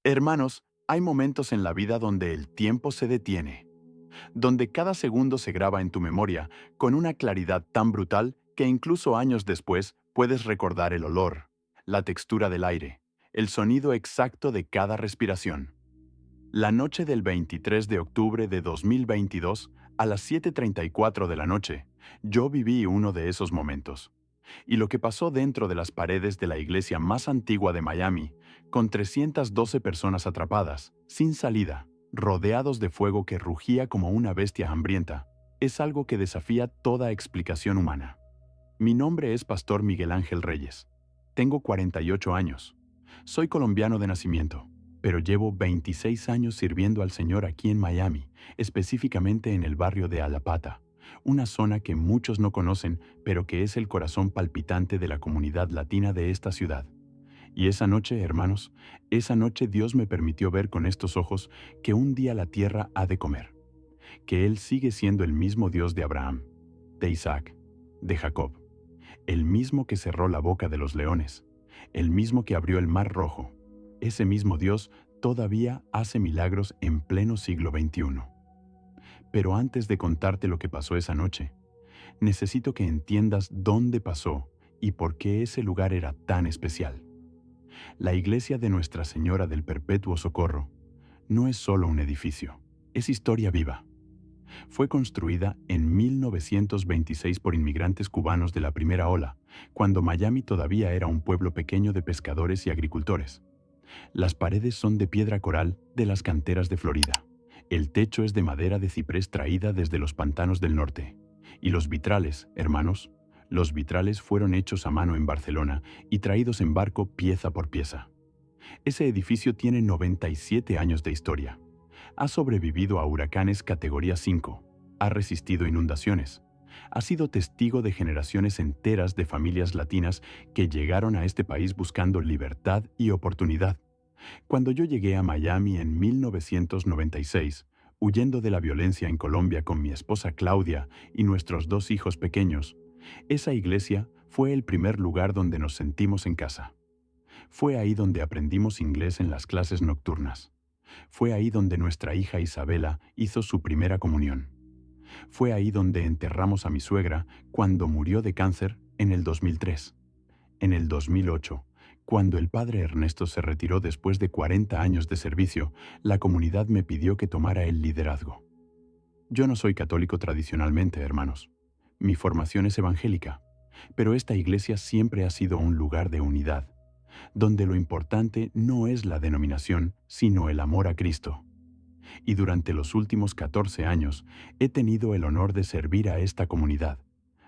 Hermanos, hay momentos en la vida donde el tiempo se detiene, donde cada segundo se graba en tu memoria con una claridad tan brutal que incluso años después puedes recordar el olor, la textura del aire, el sonido exacto de cada respiración. La noche del 23 de octubre de 2022, a las 7:34 de la noche, yo viví uno de esos momentos. Y lo que pasó dentro de las paredes de la iglesia más antigua de Miami, con 312 personas atrapadas, sin salida, rodeados de fuego que rugía como una bestia hambrienta, es algo que desafía toda explicación humana. Mi nombre es Pastor Miguel Ángel Reyes. Tengo 48 años. Soy colombiano de nacimiento, pero llevo 26 años sirviendo al Señor aquí en Miami, específicamente en el barrio de Alapata, una zona que muchos no conocen, pero que es el corazón palpitante de la comunidad latina de esta ciudad. Y esa noche, hermanos, esa noche Dios me permitió ver con estos ojos que un día la tierra ha de comer, que Él sigue siendo el mismo Dios de Abraham, de Isaac, de Jacob, el mismo que cerró la boca de los leones, el mismo que abrió el mar rojo. Ese mismo Dios todavía hace milagros en pleno siglo XXI. Pero antes de contarte lo que pasó esa noche, necesito que entiendas dónde pasó y por qué ese lugar era tan especial. La iglesia de Nuestra Señora del Perpetuo Socorro no es solo un edificio, es historia viva. Fue construida en 1926 por inmigrantes cubanos de la primera ola, cuando Miami todavía era un pueblo pequeño de pescadores y agricultores. Las paredes son de piedra coral de las canteras de Florida. El techo es de madera de ciprés traída desde los pantanos del norte. Y los vitrales, hermanos, los vitrales fueron hechos a mano en Barcelona y traídos en barco pieza por pieza. Ese edificio tiene 97 años de historia. Ha sobrevivido a huracanes categoría 5, ha resistido inundaciones, ha sido testigo de generaciones enteras de familias latinas que llegaron a este país buscando libertad y oportunidad. Cuando yo llegué a Miami en 1996, huyendo de la violencia en Colombia con mi esposa Claudia y nuestros 2 hijos pequeños, esa iglesia fue el primer lugar donde nos sentimos en casa. Fue ahí donde aprendimos inglés en las clases nocturnas. Fue ahí donde nuestra hija Isabela hizo su primera comunión. Fue ahí donde enterramos a mi suegra cuando murió de cáncer en el 2003. En el 2008, cuando el padre Ernesto se retiró después de 40 años de servicio, la comunidad me pidió que tomara el liderazgo. Yo no soy católico tradicionalmente, hermanos. Mi formación es evangélica, pero esta iglesia siempre ha sido un lugar de unidad, donde lo importante no es la denominación, sino el amor a Cristo. Y durante los últimos 14 años he tenido el honor de servir a esta comunidad,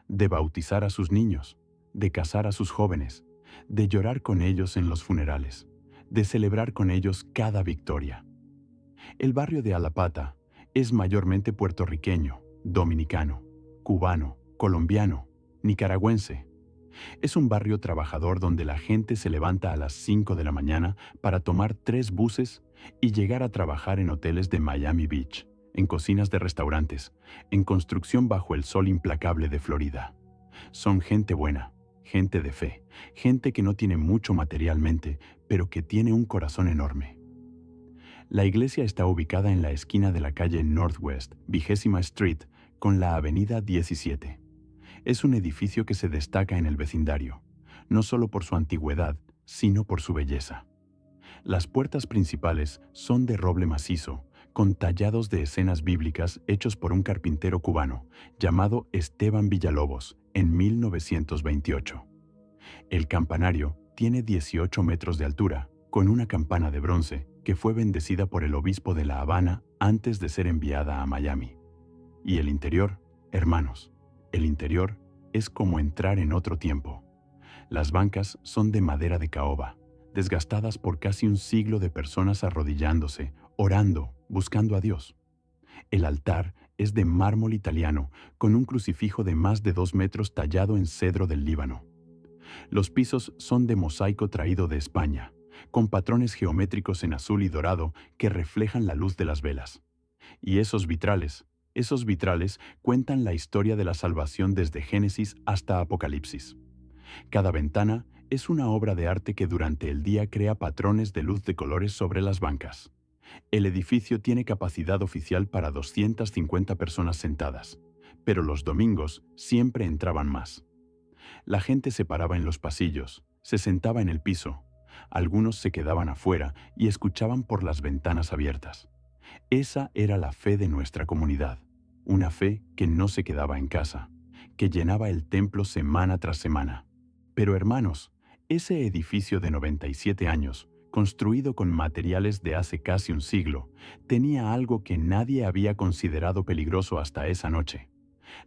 de bautizar a sus niños, de casar a sus jóvenes, de llorar con ellos en los funerales, de celebrar con ellos cada victoria. El barrio de Alapata es mayormente puertorriqueño, dominicano, cubano, colombiano, nicaragüense. Es un barrio trabajador donde la gente se levanta a las 5 de la mañana para tomar 3 buses y llegar a trabajar en hoteles de Miami Beach, en cocinas de restaurantes, en construcción bajo el sol implacable de Florida. Son gente buena, gente de fe, gente que no tiene mucho materialmente, pero que tiene un corazón enorme. La iglesia está ubicada en la esquina de la calle Northwest, 20ª Street, con la avenida 17. Es un edificio que se destaca en el vecindario, no solo por su antigüedad, sino por su belleza. Las puertas principales son de roble macizo, con tallados de escenas bíblicas hechos por un carpintero cubano llamado Esteban Villalobos en 1928. El campanario tiene 18 metros de altura, con una campana de bronce que fue bendecida por el obispo de La Habana antes de ser enviada a Miami. Y el interior, hermanos, el interior es como entrar en otro tiempo. Las bancas son de madera de caoba, desgastadas por casi un siglo de personas arrodillándose, orando, buscando a Dios. El altar es de mármol italiano, con un crucifijo de más de 2 metros tallado en cedro del Líbano. Los pisos son de mosaico traído de España, con patrones geométricos en azul y dorado que reflejan la luz de las velas. Y esos vitrales cuentan la historia de la salvación desde Génesis hasta Apocalipsis. Cada ventana Es una obra de arte que durante el día crea patrones de luz de colores sobre las bancas. El edificio tiene capacidad oficial para 250 personas sentadas, pero los domingos siempre entraban más. La gente se paraba en los pasillos, se sentaba en el piso, algunos se quedaban afuera y escuchaban por las ventanas abiertas. Esa era la fe de nuestra comunidad, una fe que no se quedaba en casa, que llenaba el templo semana tras semana. Pero hermanos, ese edificio de 97 años, construido con materiales de hace casi un siglo, tenía algo que nadie había considerado peligroso hasta esa noche.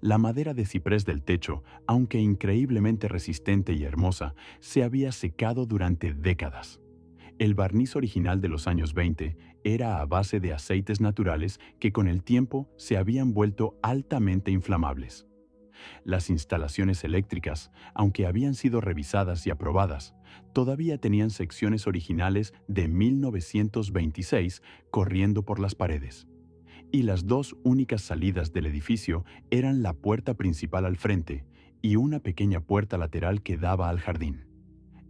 La madera de ciprés del techo, aunque increíblemente resistente y hermosa, se había secado durante décadas. El barniz original de los años 20 era a base de aceites naturales que con el tiempo se habían vuelto altamente inflamables. Las instalaciones eléctricas, aunque habían sido revisadas y aprobadas, todavía tenían secciones originales de 1926 corriendo por las paredes. Y las dos únicas salidas del edificio eran la puerta principal al frente y una pequeña puerta lateral que daba al jardín.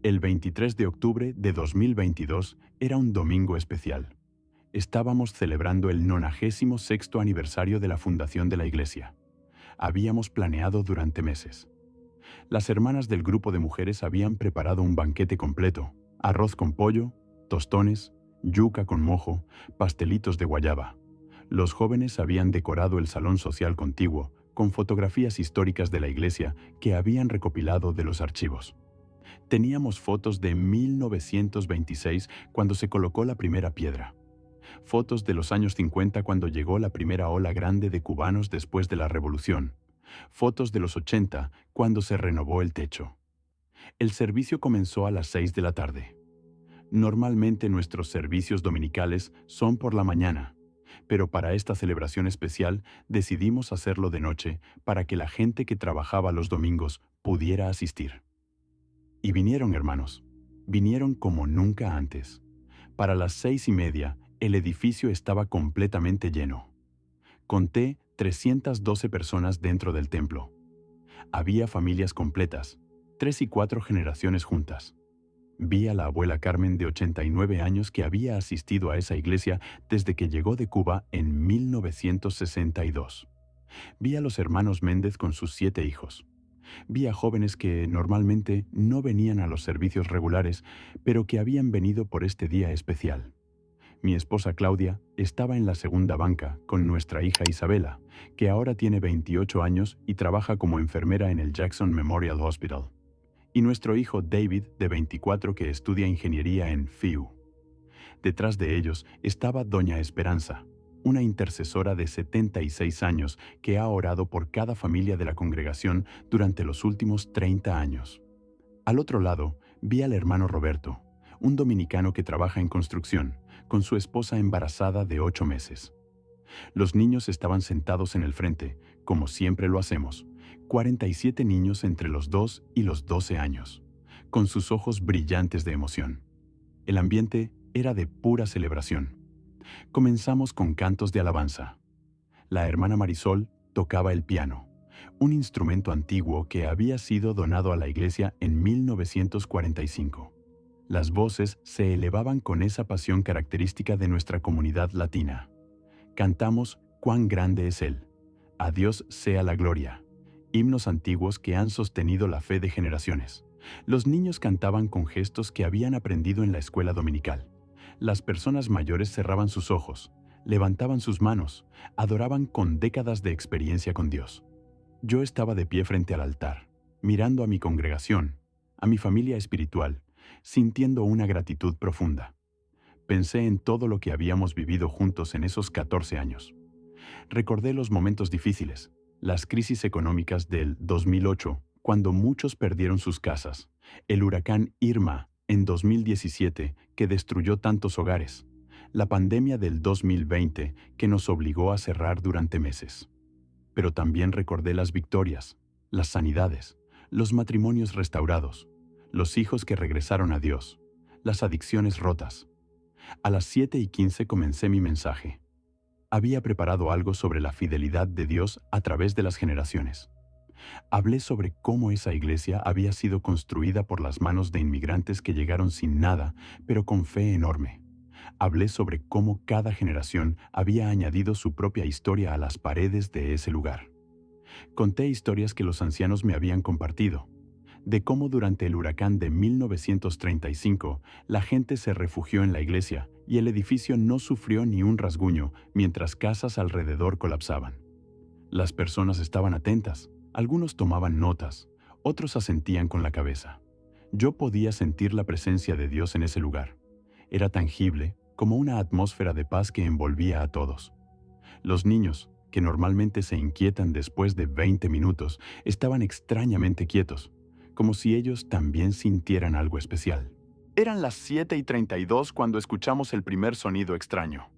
El 23 de octubre de 2022 era un domingo especial. Estábamos celebrando el 96º aniversario de la fundación de la iglesia. Habíamos planeado durante meses. Las hermanas del grupo de mujeres habían preparado un banquete completo: arroz con pollo, tostones, yuca con mojo, pastelitos de guayaba. Los jóvenes habían decorado el salón social contiguo con fotografías históricas de la iglesia que habían recopilado de los archivos. Teníamos fotos de 1926 cuando se colocó la primera piedra. Fotos de los años 50 cuando llegó la primera ola grande de cubanos después de la revolución. Fotos de los 80 cuando se renovó el techo. El servicio comenzó a las 6 de la tarde. Normalmente nuestros servicios dominicales son por la mañana, pero para esta celebración especial decidimos hacerlo de noche para que la gente que trabajaba los domingos pudiera asistir. Y vinieron, hermanos. Vinieron como nunca antes. Para las 6:30, el edificio estaba completamente lleno. Conté 312 personas dentro del templo. Había familias completas, 3 y 4 generaciones juntas. Vi a la abuela Carmen de 89 años que había asistido a esa iglesia desde que llegó de Cuba en 1962. Vi a los hermanos Méndez con sus 7 hijos. Vi a jóvenes que normalmente no venían a los servicios regulares, pero que habían venido por este día especial. Mi esposa Claudia estaba en la segunda banca con nuestra hija Isabela, que ahora tiene 28 años y trabaja como enfermera en el Jackson Memorial Hospital. Y nuestro hijo David, de 24, que estudia ingeniería en FIU. Detrás de ellos estaba Doña Esperanza, una intercesora de 76 años que ha orado por cada familia de la congregación durante los últimos 30 años. Al otro lado, vi al hermano Roberto, un dominicano que trabaja en construcción, con su esposa embarazada de 8 meses. Los niños estaban sentados en el frente, como siempre lo hacemos, 47 niños entre los 2 y los 12 años, con sus ojos brillantes de emoción. El ambiente era de pura celebración. Comenzamos con cantos de alabanza. La hermana Marisol tocaba el piano, un instrumento antiguo que había sido donado a la iglesia en 1945. Las voces se elevaban con esa pasión característica de nuestra comunidad latina. Cantamos «Cuán grande es Él», «A Dios sea la gloria», himnos antiguos que han sostenido la fe de generaciones. Los niños cantaban con gestos que habían aprendido en la escuela dominical. Las personas mayores cerraban sus ojos, levantaban sus manos, adoraban con décadas de experiencia con Dios. Yo estaba de pie frente al altar, mirando a mi congregación, a mi familia espiritual, sintiendo una gratitud profunda. Pensé en todo lo que habíamos vivido juntos en esos 14 años. Recordé los momentos difíciles, las crisis económicas del 2008, cuando muchos perdieron sus casas, el huracán Irma en 2017, que destruyó tantos hogares, la pandemia del 2020, que nos obligó a cerrar durante meses. Pero también recordé las victorias, las sanidades, los matrimonios restaurados, los hijos que regresaron a Dios, las adicciones rotas. A las 7:15 comencé mi mensaje. Había preparado algo sobre la fidelidad de Dios a través de las generaciones. Hablé sobre cómo esa iglesia había sido construida por las manos de inmigrantes que llegaron sin nada, pero con fe enorme. Hablé sobre cómo cada generación había añadido su propia historia a las paredes de ese lugar. Conté historias que los ancianos me habían compartido, de cómo durante el huracán de 1935 la gente se refugió en la iglesia y el edificio no sufrió ni un rasguño mientras casas alrededor colapsaban. Las personas estaban atentas, algunos tomaban notas, otros asentían con la cabeza. Yo podía sentir la presencia de Dios en ese lugar. Era tangible, como una atmósfera de paz que envolvía a todos. Los niños, que normalmente se inquietan después de 20 minutos, estaban extrañamente quietos, como si ellos también sintieran algo especial. Eran las 7:32 cuando escuchamos el primer sonido extraño.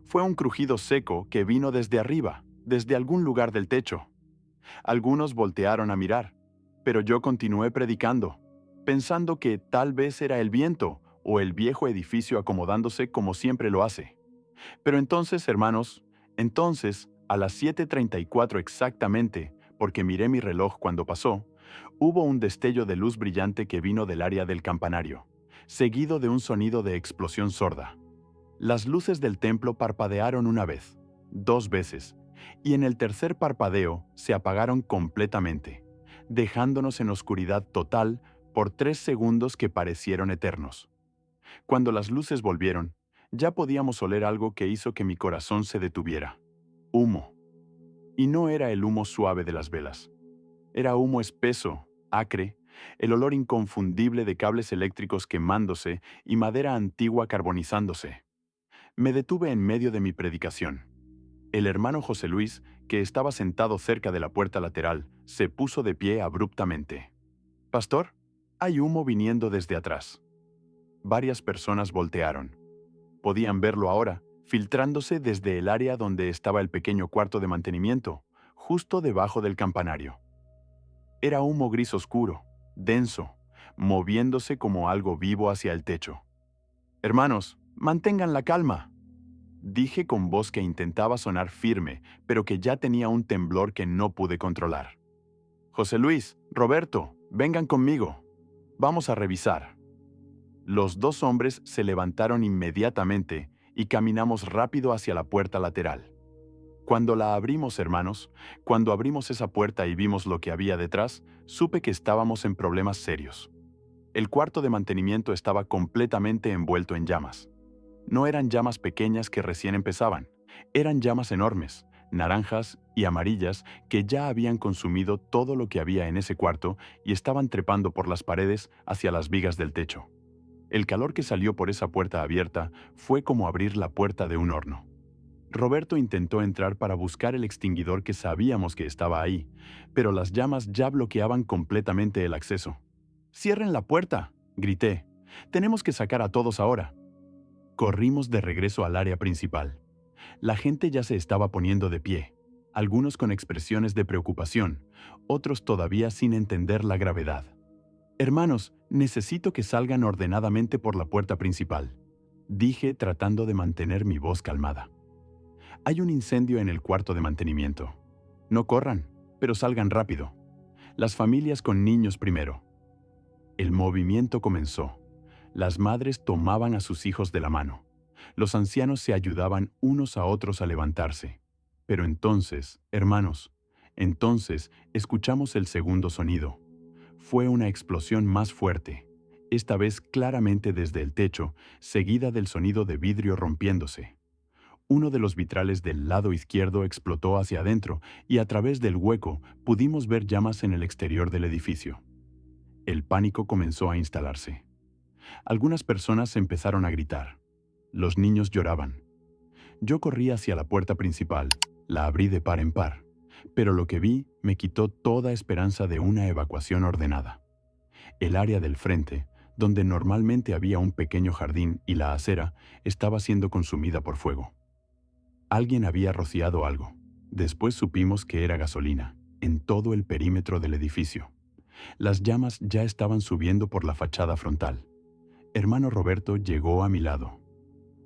Fue un crujido seco que vino desde arriba, desde algún lugar del techo. Algunos voltearon a mirar, pero yo continué predicando, pensando que tal vez era el viento o el viejo edificio acomodándose como siempre lo hace. Pero entonces, hermanos, a las 7:34 exactamente, porque miré mi reloj cuando pasó, hubo un destello de luz brillante que vino del área del campanario, seguido de un sonido de explosión sorda. Las luces del templo parpadearon una vez, 2 veces, y en el tercer parpadeo se apagaron completamente, dejándonos en oscuridad total por 3 segundos que parecieron eternos. Cuando las luces volvieron, ya podíamos oler algo que hizo que mi corazón se detuviera. Humo. Y no era el humo suave de las velas. Era humo espeso, acre, el olor inconfundible de cables eléctricos quemándose y madera antigua carbonizándose. Me detuve en medio de mi predicación. El hermano José Luis, que estaba sentado cerca de la puerta lateral, se puso de pie abruptamente. «Pastor, hay humo viniendo desde atrás». Varias personas voltearon. Podían verlo ahora, filtrándose desde el área donde estaba el pequeño cuarto de mantenimiento, justo debajo del campanario. Era humo gris oscuro, denso, moviéndose como algo vivo hacia el techo. «Hermanos, mantengan la calma», dije con voz que intentaba sonar firme, pero que ya tenía un temblor que no pude controlar. «José Luis, Roberto, vengan conmigo. Vamos a revisar». Los 2 hombres se levantaron inmediatamente y caminamos rápido hacia la puerta lateral. Cuando la abrimos, hermanos, cuando abrimos esa puerta y vimos lo que había detrás, supe que estábamos en problemas serios. El cuarto de mantenimiento estaba completamente envuelto en llamas. No eran llamas pequeñas que recién empezaban, eran llamas enormes, naranjas y amarillas que ya habían consumido todo lo que había en ese cuarto y estaban trepando por las paredes hacia las vigas del techo. El calor que salió por esa puerta abierta fue como abrir la puerta de un horno. Roberto intentó entrar para buscar el extinguidor que sabíamos que estaba ahí, pero las llamas ya bloqueaban completamente el acceso. «¡Cierren la puerta!», grité. «Tenemos que sacar a todos ahora». Corrimos de regreso al área principal. La gente ya se estaba poniendo de pie, algunos con expresiones de preocupación, otros todavía sin entender la gravedad. «Hermanos, necesito que salgan ordenadamente por la puerta principal», dije tratando de mantener mi voz calmada. «Hay un incendio en el cuarto de mantenimiento. No corran, pero salgan rápido. Las familias con niños primero». El movimiento comenzó. Las madres tomaban a sus hijos de la mano. Los ancianos se ayudaban unos a otros a levantarse. Pero entonces, hermanos, escuchamos el segundo sonido. Fue una explosión más fuerte, esta vez claramente desde el techo, seguida del sonido de vidrio rompiéndose. Uno de los vitrales del lado izquierdo explotó hacia adentro y a través del hueco pudimos ver llamas en el exterior del edificio. El pánico comenzó a instalarse. Algunas personas empezaron a gritar. Los niños lloraban. Yo corrí hacia la puerta principal, la abrí de par en par, pero lo que vi me quitó toda esperanza de una evacuación ordenada. El área del frente, donde normalmente había un pequeño jardín y la acera, estaba siendo consumida por fuego. Alguien había rociado algo. Después supimos que era gasolina, en todo el perímetro del edificio. Las llamas ya estaban subiendo por la fachada frontal. Hermano Roberto llegó a mi lado.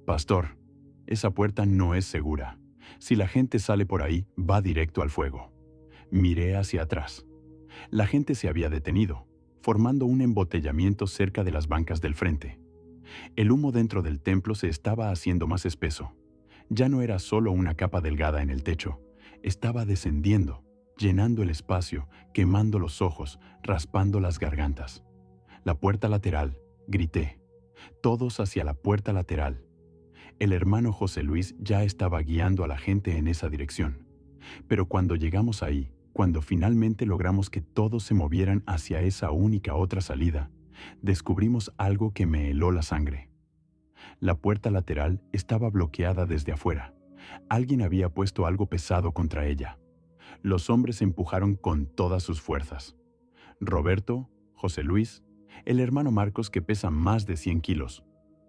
«Pastor, esa puerta no es segura. Si la gente sale por ahí, va directo al fuego. Miré hacia atrás. La gente se había detenido, formando un embotellamiento cerca de las bancas del frente. El humo dentro del templo se estaba haciendo más espeso. Ya no era solo una capa delgada en el techo, estaba descendiendo, llenando el espacio, quemando los ojos, raspando las gargantas. La puerta lateral, grité. Todos hacia la puerta lateral. El hermano José Luis ya estaba guiando a la gente en esa dirección. Pero cuando llegamos ahí, cuando finalmente logramos que todos se movieran hacia esa única otra salida, descubrimos algo que me heló la sangre. La puerta lateral estaba bloqueada desde afuera. Alguien había puesto algo pesado contra ella. Los hombres empujaron con todas sus fuerzas. Roberto, José Luis, el hermano Marcos que pesa más de 100 kilos,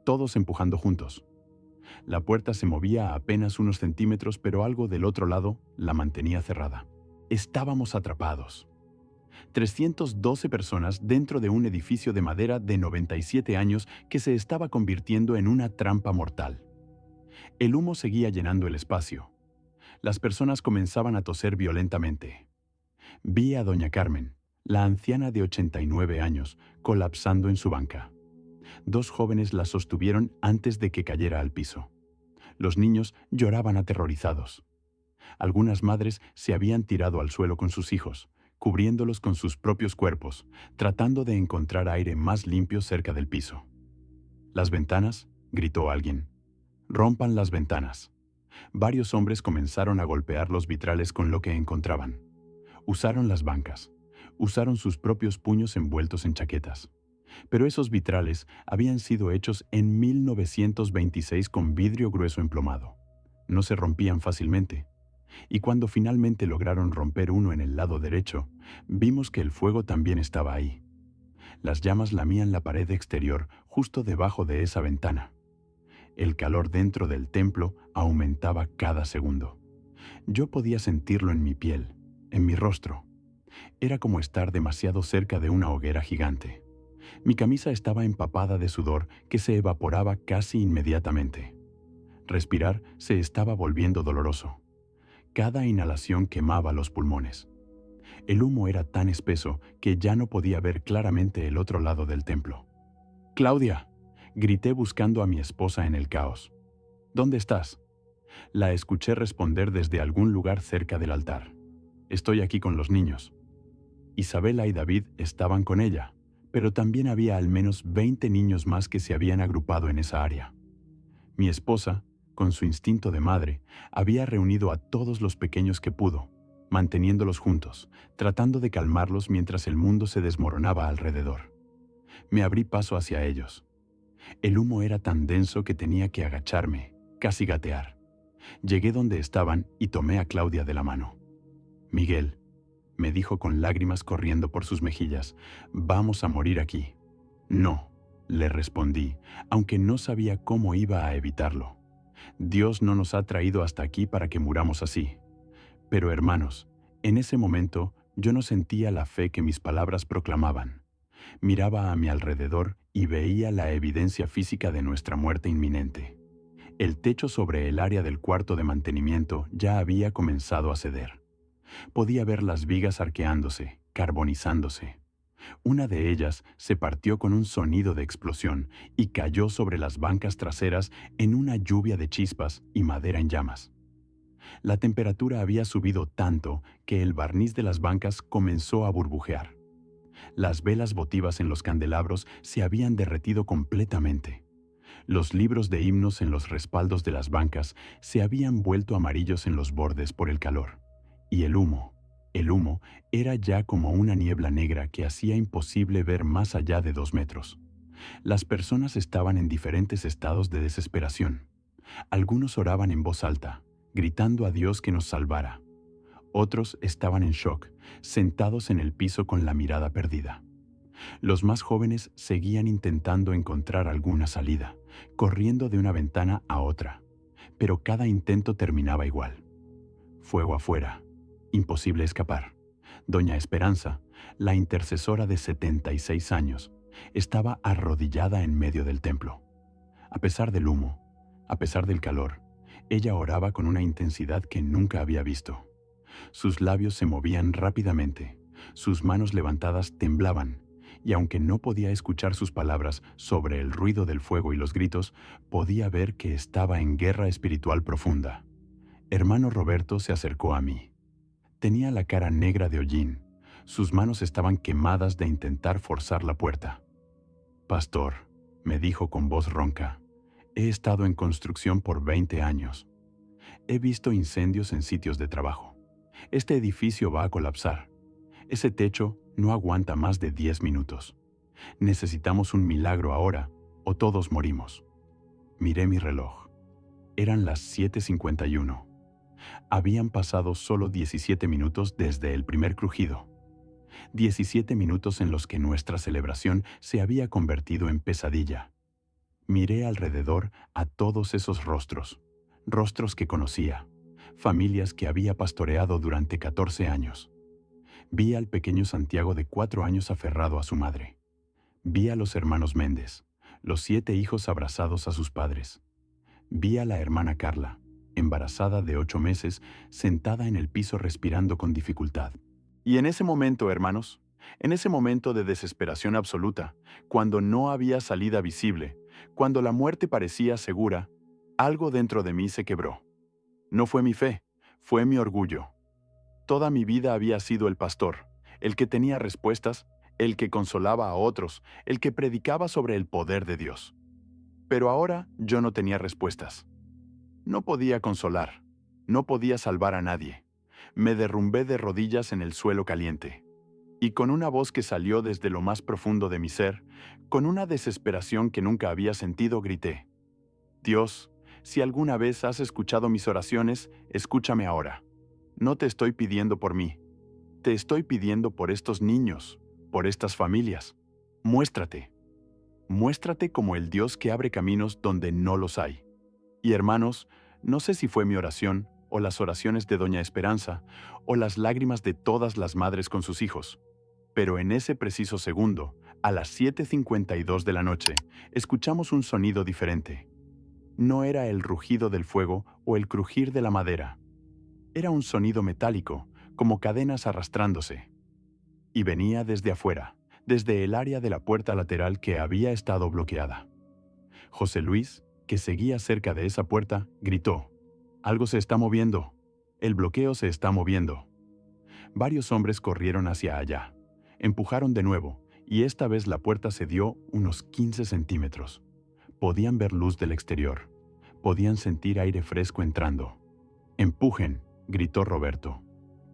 todos empujando juntos. La puerta se movía a apenas unos centímetros, pero algo del otro lado la mantenía cerrada. Estábamos atrapados. 312 personas dentro de un edificio de madera de 97 años que se estaba convirtiendo en una trampa mortal. El humo seguía llenando el espacio. Las personas comenzaban a toser violentamente. Vi a doña Carmen, la anciana de 89 años, colapsando en su banca. 2 jóvenes la sostuvieron antes de que cayera al piso. Los niños lloraban aterrorizados. Algunas madres se habían tirado al suelo con sus hijos, cubriéndolos con sus propios cuerpos, tratando de encontrar aire más limpio cerca del piso. «¿Las ventanas?», gritó alguien. «Rompan las ventanas». Varios hombres comenzaron a golpear los vitrales con lo que encontraban. Usaron las bancas. Usaron sus propios puños envueltos en chaquetas. Pero esos vitrales habían sido hechos en 1926 con vidrio grueso emplomado. No se rompían fácilmente. Y cuando finalmente lograron romper uno en el lado derecho, vimos que el fuego también estaba ahí. Las llamas lamían la pared exterior justo debajo de esa ventana. El calor dentro del templo aumentaba cada segundo. Yo podía sentirlo en mi piel, en mi rostro. Era como estar demasiado cerca de una hoguera gigante. Mi camisa estaba empapada de sudor que se evaporaba casi inmediatamente. Respirar se estaba volviendo doloroso. Cada inhalación quemaba los pulmones. El humo era tan espeso que ya no podía ver claramente el otro lado del templo. «¡Claudia!», grité buscando a mi esposa en el caos. «¿Dónde estás?». La escuché responder desde algún lugar cerca del altar. «Estoy aquí con los niños». Isabela y David estaban con ella, pero también había al menos 20 niños más que se habían agrupado en esa área. Mi esposa, con su instinto de madre, había reunido a todos los pequeños que pudo, manteniéndolos juntos, tratando de calmarlos mientras el mundo se desmoronaba alrededor. Me abrí paso hacia ellos. El humo era tan denso que tenía que agacharme, casi gatear. Llegué donde estaban y tomé a Claudia de la mano. «Miguel», me dijo con lágrimas corriendo por sus mejillas, «vamos a morir aquí». «No», le respondí, aunque no sabía cómo iba a evitarlo. «Dios no nos ha traído hasta aquí para que muramos así». Pero hermanos, en ese momento yo no sentía la fe que mis palabras proclamaban. Miraba a mi alrededor y veía la evidencia física de nuestra muerte inminente. El techo sobre el área del cuarto de mantenimiento ya había comenzado a ceder. Podía ver las vigas arqueándose, carbonizándose. Una de ellas se partió con un sonido de explosión y cayó sobre las bancas traseras en una lluvia de chispas y madera en llamas. La temperatura había subido tanto que el barniz de las bancas comenzó a burbujear. Las velas votivas en los candelabros se habían derretido completamente. Los libros de himnos en los respaldos de las bancas se habían vuelto amarillos en los bordes por el calor. Y el humo era ya como una niebla negra que hacía imposible ver más allá de 2 metros. Las personas estaban en diferentes estados de desesperación. Algunos oraban en voz alta, gritando a Dios que nos salvara. Otros estaban en shock, sentados en el piso con la mirada perdida. Los más jóvenes seguían intentando encontrar alguna salida, corriendo de una ventana a otra, pero cada intento terminaba igual. Fuego afuera. Imposible escapar. Doña Esperanza, la intercesora de 76 años, estaba arrodillada en medio del templo. A pesar del humo, a pesar del calor, ella oraba con una intensidad que nunca había visto. Sus labios se movían rápidamente, sus manos levantadas temblaban, y aunque no podía escuchar sus palabras sobre el ruido del fuego y los gritos, podía ver que estaba en guerra espiritual profunda. Hermano Roberto se acercó a mí. Tenía la cara negra de hollín. Sus manos estaban quemadas de intentar forzar la puerta. «Pastor», me dijo con voz ronca, «he estado en construcción por 20 años. He visto incendios en sitios de trabajo. Este edificio va a colapsar. Ese techo no aguanta más de 10 minutos. Necesitamos un milagro ahora o todos morimos». Miré mi reloj. Eran las 7:51. Habían pasado solo 17 minutos desde el primer crujido. 17 minutos en los que nuestra celebración se había convertido en pesadilla. Miré alrededor a todos esos rostros, rostros que conocía, familias que había pastoreado durante 14 años. Vi al pequeño Santiago de 4 años aferrado a su madre. Vi a los hermanos Méndez, los 7 hijos abrazados a sus padres. Vi a la hermana Carla, embarazada de 8 meses, sentada en el piso respirando con dificultad. Y en ese momento, hermanos, en ese momento de desesperación absoluta, cuando no había salida visible, cuando la muerte parecía segura, algo dentro de mí se quebró. No fue mi fe, fue mi orgullo. Toda mi vida había sido el pastor, el que tenía respuestas, el que consolaba a otros, el que predicaba sobre el poder de Dios. Pero ahora yo no tenía respuestas. No podía consolar, no podía salvar a nadie. Me derrumbé de rodillas en el suelo caliente. Y con una voz que salió desde lo más profundo de mi ser, con una desesperación que nunca había sentido, grité: «Dios, si alguna vez has escuchado mis oraciones, escúchame ahora. No te estoy pidiendo por mí. Te estoy pidiendo por estos niños, por estas familias. Muéstrate. Muéstrate como el Dios que abre caminos donde no los hay». Y hermanos, no sé si fue mi oración, o las oraciones de Doña Esperanza, o las lágrimas de todas las madres con sus hijos, pero en ese preciso segundo, a las 7:52 de la noche, escuchamos un sonido diferente. No era el rugido del fuego o el crujir de la madera. Era un sonido metálico, como cadenas arrastrándose. Y venía desde afuera, desde el área de la puerta lateral que había estado bloqueada. José Luis, que seguía cerca de esa puerta, gritó: «Algo se está moviendo. El bloqueo se está moviendo». Varios hombres corrieron hacia allá. Empujaron de nuevo, y esta vez la puerta cedió unos 15 centímetros. Podían ver luz del exterior. Podían sentir aire fresco entrando. «Empujen», gritó Roberto.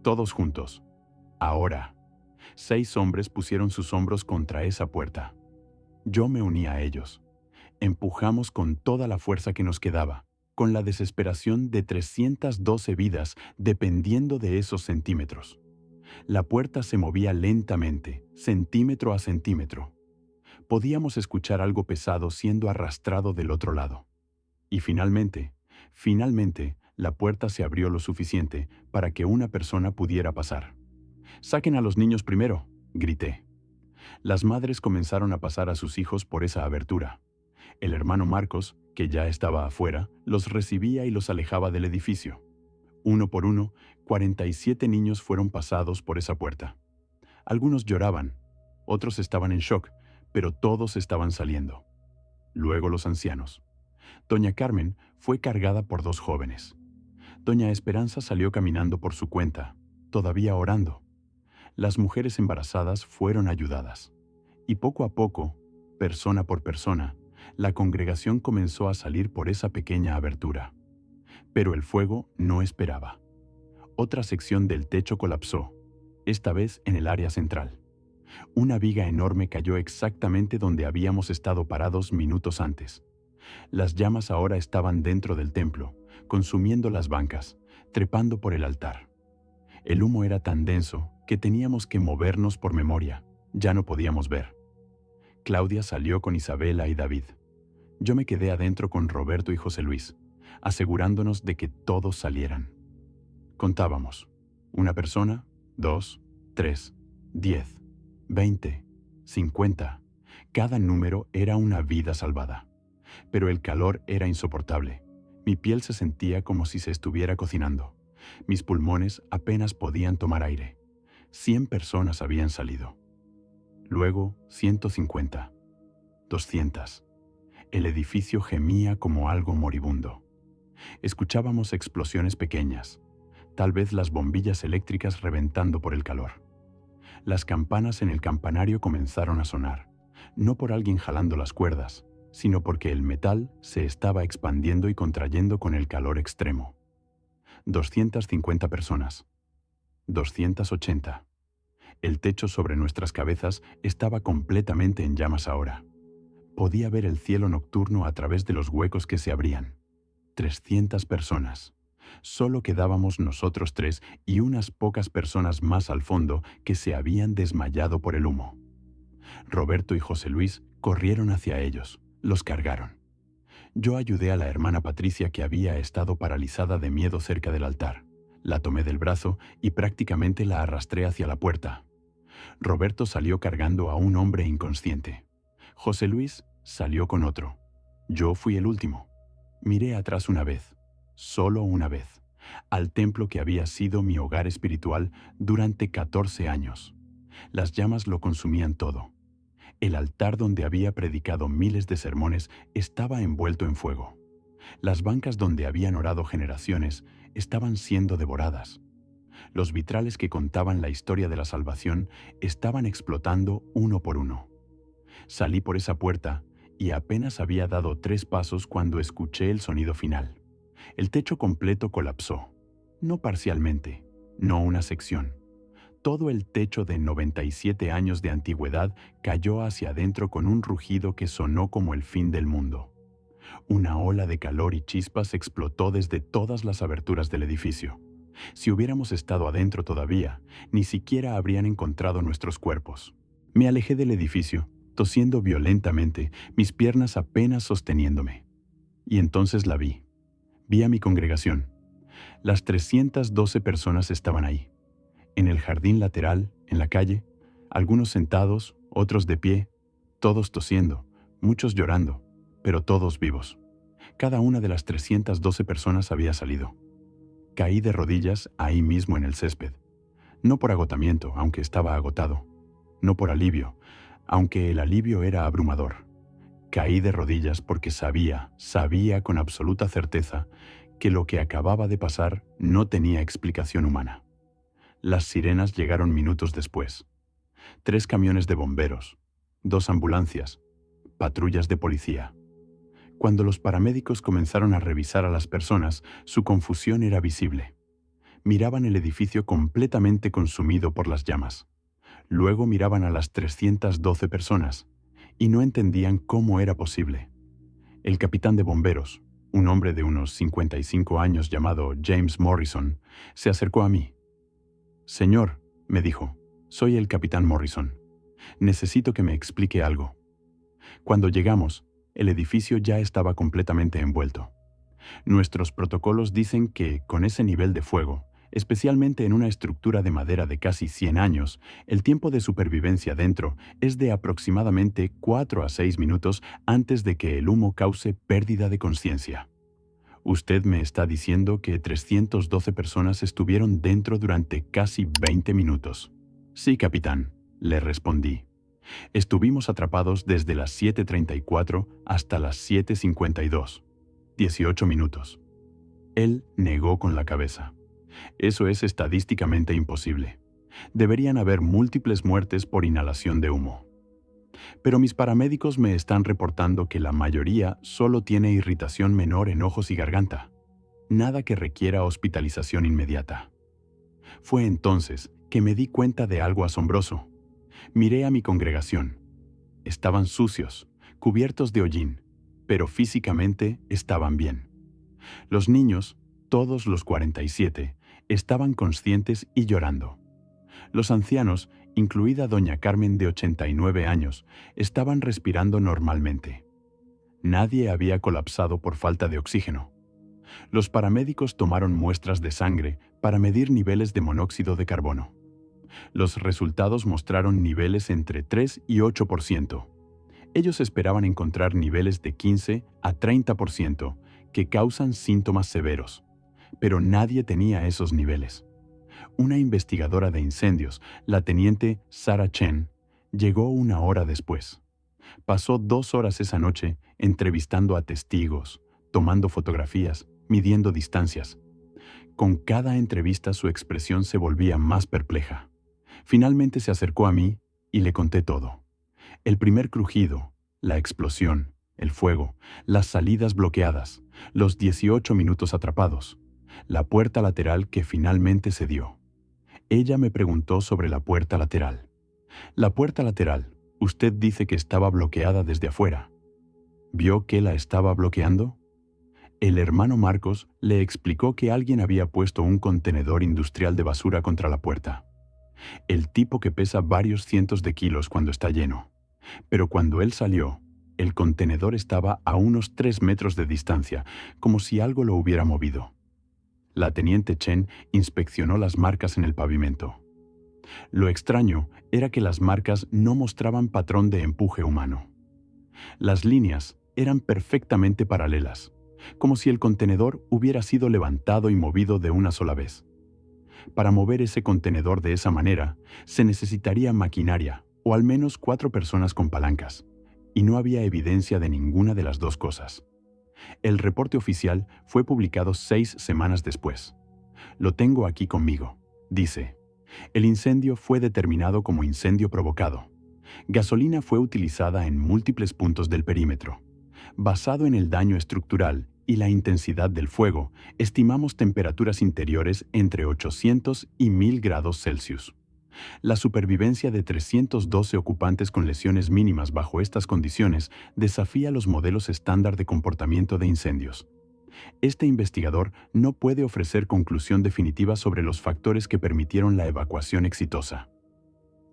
Todos juntos. Ahora. 6 hombres pusieron sus hombros contra esa puerta. Yo me uní a ellos. Empujamos con toda la fuerza que nos quedaba, con la desesperación de 312 vidas dependiendo de esos centímetros. La puerta se movía lentamente, centímetro a centímetro. Podíamos escuchar algo pesado siendo arrastrado del otro lado. Y finalmente, la puerta se abrió lo suficiente para que una persona pudiera pasar. «Saquen a los niños primero», grité. Las madres comenzaron a pasar a sus hijos por esa abertura. El hermano Marcos, que ya estaba afuera, los recibía y los alejaba del edificio. Uno por uno, 47 niños fueron pasados por esa puerta. Algunos lloraban, otros estaban en shock, pero todos estaban saliendo. Luego los ancianos. Doña Carmen fue cargada por 2 jóvenes. Doña Esperanza salió caminando por su cuenta, todavía orando. Las mujeres embarazadas fueron ayudadas. Y poco a poco, persona por persona, la congregación comenzó a salir por esa pequeña abertura. Pero el fuego no esperaba. Otra sección del techo colapsó, esta vez en el área central. Una viga enorme cayó exactamente donde habíamos estado parados minutos antes. Las llamas ahora estaban dentro del templo, consumiendo las bancas, trepando por el altar. El humo era tan denso que teníamos que movernos por memoria, ya no podíamos ver. Claudia salió con Isabela y David. Yo me quedé adentro con Roberto y José Luis, asegurándonos de que todos salieran. Contábamos: 1 persona, 2, 3, 10, 20, 50. Cada número era una vida salvada. Pero el calor era insoportable. Mi piel se sentía como si se estuviera cocinando. Mis pulmones apenas podían tomar aire. 100 personas habían salido. Luego 150, 200. El edificio gemía como algo moribundo. Escuchábamos explosiones pequeñas, tal vez las bombillas eléctricas reventando por el calor. Las campanas en el campanario comenzaron a sonar, no por alguien jalando las cuerdas, sino porque el metal se estaba expandiendo y contrayendo con el calor extremo. 250 personas. 280. El techo sobre nuestras cabezas estaba completamente en llamas ahora. Podía ver el cielo nocturno a través de los huecos que se abrían. 300 personas. Solo quedábamos nosotros tres y unas pocas personas más al fondo que se habían desmayado por el humo. Roberto y José Luis corrieron hacia ellos, los cargaron. Yo ayudé a la hermana Patricia, que había estado paralizada de miedo cerca del altar. La tomé del brazo y prácticamente la arrastré hacia la puerta. Roberto salió cargando a un hombre inconsciente. José Luis salió con otro. Yo fui el último. Miré atrás una vez, solo una vez, al templo que había sido mi hogar espiritual durante 14 años. Las llamas lo consumían todo. El altar donde había predicado miles de sermones estaba envuelto en fuego. Las bancas donde habían orado generaciones estaban siendo devoradas. Los vitrales que contaban la historia de la salvación estaban explotando uno por uno. Salí por esa puerta y apenas había dado 3 pasos cuando escuché el sonido final. El techo completo colapsó. No parcialmente, no una sección. Todo el techo de 97 años de antigüedad cayó hacia adentro con un rugido que sonó como el fin del mundo. Una ola de calor y chispas explotó desde todas las aberturas del edificio. Si hubiéramos estado adentro todavía, ni siquiera habrían encontrado nuestros cuerpos. Me alejé del edificio, tosiendo violentamente, mis piernas apenas sosteniéndome. Y entonces la vi. Vi a mi congregación. Las 312 personas estaban ahí. En el jardín lateral, en la calle, algunos sentados, otros de pie, todos tosiendo, muchos llorando, pero todos vivos. Cada una de las 312 personas había salido. Caí de rodillas ahí mismo en el césped. No por agotamiento, aunque estaba agotado. No por alivio, aunque el alivio era abrumador. Caí de rodillas porque sabía con absoluta certeza que lo que acababa de pasar no tenía explicación humana. Las sirenas llegaron minutos después. 3 camiones de bomberos, 2 ambulancias, patrullas de policía. Cuando los paramédicos comenzaron a revisar a las personas, su confusión era visible. Miraban el edificio completamente consumido por las llamas. Luego miraban a las 312 personas y no entendían cómo era posible. El capitán de bomberos, un hombre de unos 55 años llamado James Morrison, se acercó a mí. «Señor», me dijo, «soy el capitán Morrison. Necesito que me explique algo». Cuando llegamos, el edificio ya estaba completamente envuelto. Nuestros protocolos dicen que, con ese nivel de fuego, especialmente en una estructura de madera de casi 100 años, el tiempo de supervivencia dentro es de aproximadamente 4 a 6 minutos antes de que el humo cause pérdida de conciencia. Usted me está diciendo que 312 personas estuvieron dentro durante casi 20 minutos. Sí, capitán, le respondí. Estuvimos atrapados desde las 7:34 hasta las 7:52. 18 minutos. Él negó con la cabeza. Eso es estadísticamente imposible. Deberían haber múltiples muertes por inhalación de humo. Pero mis paramédicos me están reportando que la mayoría solo tiene irritación menor en ojos y garganta. Nada que requiera hospitalización inmediata. Fue entonces que me di cuenta de algo asombroso. Miré a mi congregación. Estaban sucios, cubiertos de hollín, pero físicamente estaban bien. Los niños, todos los 47, estaban conscientes y llorando. Los ancianos, incluida doña Carmen de 89 años, estaban respirando normalmente. Nadie había colapsado por falta de oxígeno. Los paramédicos tomaron muestras de sangre para medir niveles de monóxido de carbono. Los resultados mostraron niveles entre 3 y 8%. Ellos esperaban encontrar niveles de 15 a 30% que causan síntomas severos, Pero nadie tenía esos niveles. Una investigadora de incendios, la teniente Sarah Chen, llegó una hora después. Pasó 2 horas esa noche entrevistando a testigos, tomando fotografías, midiendo distancias. Con cada entrevista su expresión se volvía más perpleja. Finalmente se acercó a mí y le conté todo. El primer crujido, la explosión, el fuego, las salidas bloqueadas, los 18 minutos atrapados, la puerta lateral que finalmente se dio. Ella me preguntó sobre la puerta lateral. La puerta lateral, usted dice que estaba bloqueada desde afuera. ¿Vio que la estaba bloqueando? El hermano Marcos le explicó que alguien había puesto un contenedor industrial de basura contra la puerta. El tipo que pesa varios cientos de kilos cuando está lleno. Pero cuando él salió, el contenedor estaba a unos 3 metros de distancia, como si algo lo hubiera movido. La teniente Chen inspeccionó las marcas en el pavimento. Lo extraño era que las marcas no mostraban patrón de empuje humano. Las líneas eran perfectamente paralelas, como si el contenedor hubiera sido levantado y movido de una sola vez. Para mover ese contenedor de esa manera, se necesitaría maquinaria, o al menos 4 personas con palancas, y no había evidencia de ninguna de las dos cosas. El reporte oficial fue publicado 6 semanas después. Lo tengo aquí conmigo. Dice: el incendio fue determinado como incendio provocado. Gasolina fue utilizada en múltiples puntos del perímetro. Basado en el daño estructural y la intensidad del fuego, estimamos temperaturas interiores entre 800 y 1000 grados Celsius. La supervivencia de 312 ocupantes con lesiones mínimas bajo estas condiciones desafía los modelos estándar de comportamiento de incendios. Este investigador no puede ofrecer conclusión definitiva sobre los factores que permitieron la evacuación exitosa.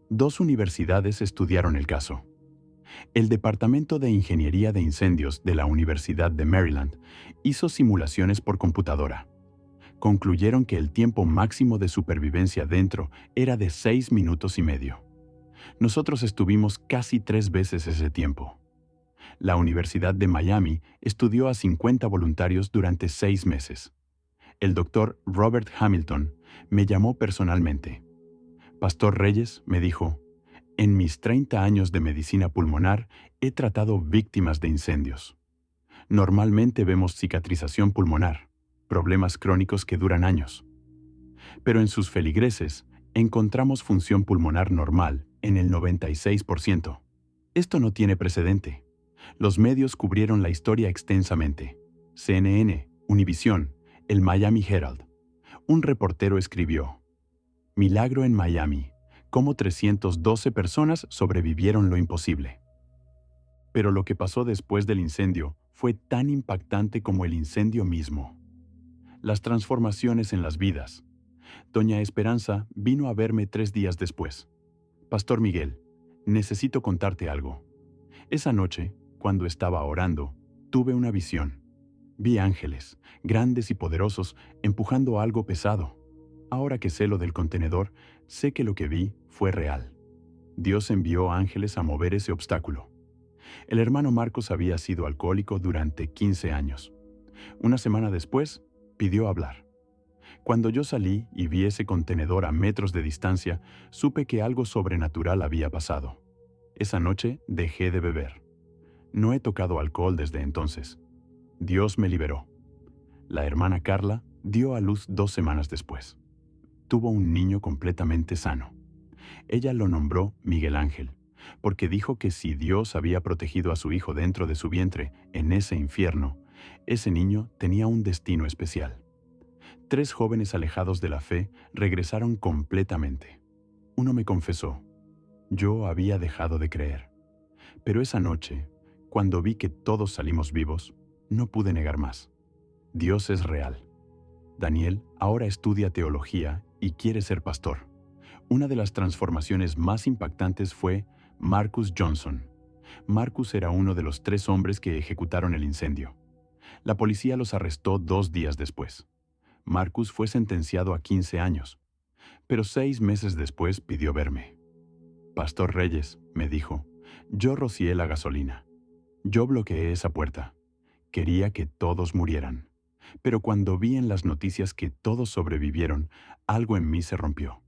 2 universidades estudiaron el caso. El Departamento de Ingeniería de Incendios de la Universidad de Maryland hizo simulaciones por computadora. Concluyeron que el tiempo máximo de supervivencia dentro era de 6 minutos y medio. Nosotros estuvimos casi 3 veces ese tiempo. La Universidad de Miami estudió a 50 voluntarios durante 6 meses. El doctor Robert Hamilton me llamó personalmente. Pastor Reyes, me dijo, en mis 30 años de medicina pulmonar he tratado víctimas de incendios. Normalmente vemos cicatrización pulmonar, problemas crónicos que duran años. Pero en sus feligreses encontramos función pulmonar normal en el 96%. Esto no tiene precedente. Los medios cubrieron la historia extensamente. CNN, Univision, el Miami Herald. Un reportero escribió: Milagro en Miami, cómo 312 personas sobrevivieron lo imposible. Pero lo que pasó después del incendio fue tan impactante como el incendio mismo. Las transformaciones en las vidas. Doña Esperanza vino a verme 3 días después. Pastor Miguel, necesito contarte algo. Esa noche, cuando estaba orando, tuve una visión. Vi ángeles, grandes y poderosos, empujando algo pesado. Ahora que sé lo del contenedor, sé que lo que vi fue real. Dios envió ángeles a mover ese obstáculo. El hermano Marcos había sido alcohólico durante 15 años. Una semana después, pidió hablar. Cuando yo salí y vi ese contenedor a metros de distancia, supe que algo sobrenatural había pasado. Esa noche dejé de beber. No he tocado alcohol desde entonces. Dios me liberó. La hermana Carla dio a luz 2 semanas después. Tuvo un niño completamente sano. Ella lo nombró Miguel Ángel, porque dijo que si Dios había protegido a su hijo dentro de su vientre, en ese infierno, ese niño tenía un destino especial. 3 jóvenes alejados de la fe regresaron completamente. Uno me confesó: yo había dejado de creer. Pero esa noche, cuando vi que todos salimos vivos, no pude negar más. Dios es real. Daniel ahora estudia teología y quiere ser pastor. Una de las transformaciones más impactantes fue Marcus Johnson. Marcus era uno de los 3 hombres que ejecutaron el incendio. La policía los arrestó 2 días después. Marcus fue sentenciado a 15 años, pero 6 meses después pidió verme. Pastor Reyes, me dijo, yo rocié la gasolina. Yo bloqueé esa puerta. Quería que todos murieran. Pero cuando vi en las noticias que todos sobrevivieron, algo en mí se rompió.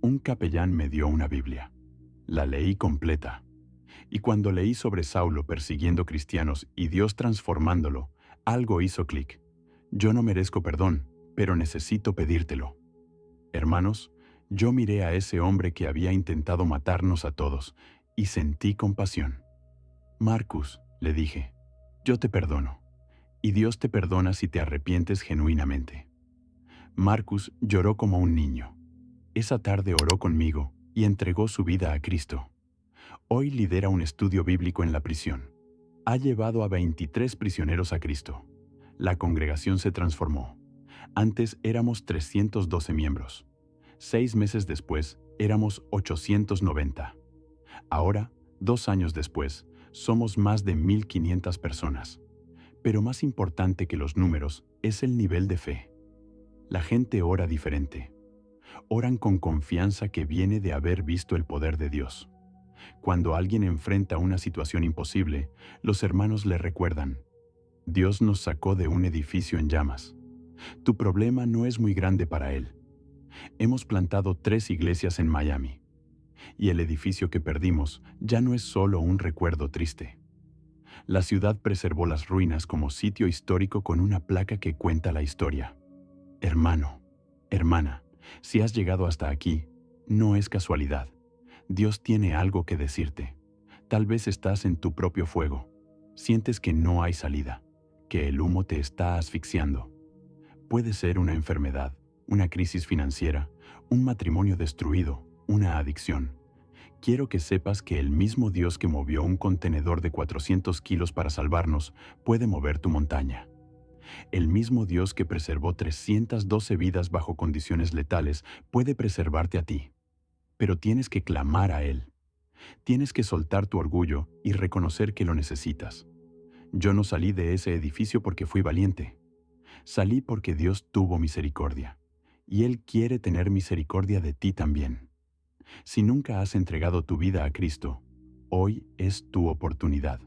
Un capellán me dio una Biblia. La leí completa. Y cuando leí sobre Saulo persiguiendo cristianos y Dios transformándolo, algo hizo clic. Yo no merezco perdón, pero necesito pedírtelo. Hermanos, yo miré a ese hombre que había intentado matarnos a todos y sentí compasión. Marcus, le dije, yo te perdono, y Dios te perdona si te arrepientes genuinamente. Marcus lloró como un niño. Esa tarde oró conmigo y entregó su vida a Cristo. Hoy lidera un estudio bíblico en la prisión. Ha llevado a 23 prisioneros a Cristo. La congregación se transformó. Antes éramos 312 miembros. 6 meses después, éramos 890. Ahora, 2 años después, somos más de 1.500 personas. Pero más importante que los números es el nivel de fe. La gente ora diferente. Oran con confianza que viene de haber visto el poder de Dios. Cuando alguien enfrenta una situación imposible, los hermanos le recuerdan: Dios nos sacó de un edificio en llamas. Tu problema no es muy grande para Él. Hemos plantado 3 iglesias en Miami. Y el edificio que perdimos ya no es solo un recuerdo triste. La ciudad preservó las ruinas como sitio histórico con una placa que cuenta la historia. Hermano, hermana, si has llegado hasta aquí, no es casualidad. Dios tiene algo que decirte. Tal vez estás en tu propio fuego. Sientes que no hay salida, que el humo te está asfixiando. Puede ser una enfermedad, una crisis financiera, un matrimonio destruido, una adicción. Quiero que sepas que el mismo Dios que movió un contenedor de 400 kilos para salvarnos puede mover tu montaña. El mismo Dios que preservó 312 vidas bajo condiciones letales puede preservarte a ti. Pero tienes que clamar a Él. Tienes que soltar tu orgullo y reconocer que lo necesitas. Yo no salí de ese edificio porque fui valiente. Salí porque Dios tuvo misericordia. Y Él quiere tener misericordia de ti también. Si nunca has entregado tu vida a Cristo, hoy es tu oportunidad.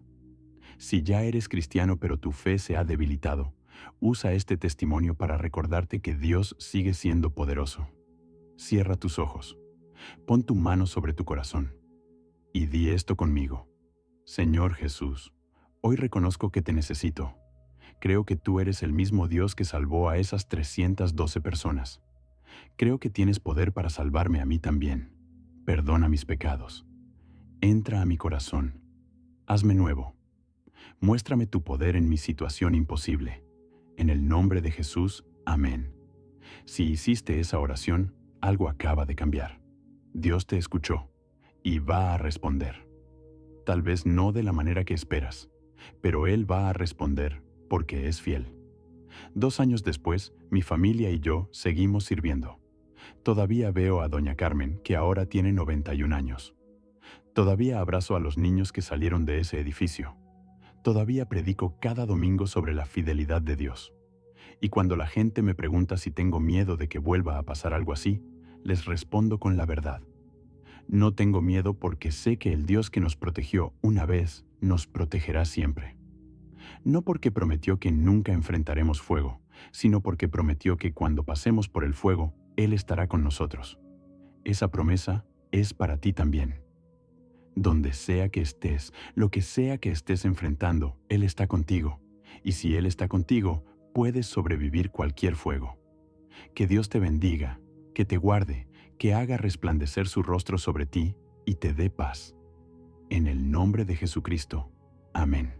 Si ya eres cristiano pero tu fe se ha debilitado, usa este testimonio para recordarte que Dios sigue siendo poderoso. Cierra tus ojos. Pon tu mano sobre tu corazón y di esto conmigo. Señor Jesús, hoy reconozco que te necesito. Creo que tú eres el mismo Dios que salvó a esas 312 personas. Creo que tienes poder para salvarme a mí también. Perdona mis pecados. Entra a mi corazón. Hazme nuevo. Muéstrame tu poder en mi situación imposible. En el nombre de Jesús, amén. Si hiciste esa oración, algo acaba de cambiar. Dios te escuchó y va a responder. Tal vez no de la manera que esperas, pero Él va a responder porque es fiel. 2 años después, mi familia y yo seguimos sirviendo. Todavía veo a doña Carmen, que ahora tiene 91 años. Todavía abrazo a los niños que salieron de ese edificio. Todavía predico cada domingo sobre la fidelidad de Dios. Y cuando la gente me pregunta si tengo miedo de que vuelva a pasar algo así, les respondo con la verdad. No tengo miedo porque sé que el Dios que nos protegió una vez nos protegerá siempre. No porque prometió que nunca enfrentaremos fuego, sino porque prometió que cuando pasemos por el fuego, Él estará con nosotros. Esa promesa es para ti también. Donde sea que estés, lo que sea que estés enfrentando, Él está contigo. Y si Él está contigo, puedes sobrevivir cualquier fuego. Que Dios te bendiga, que te guarde, que haga resplandecer su rostro sobre ti y te dé paz. En el nombre de Jesucristo. Amén.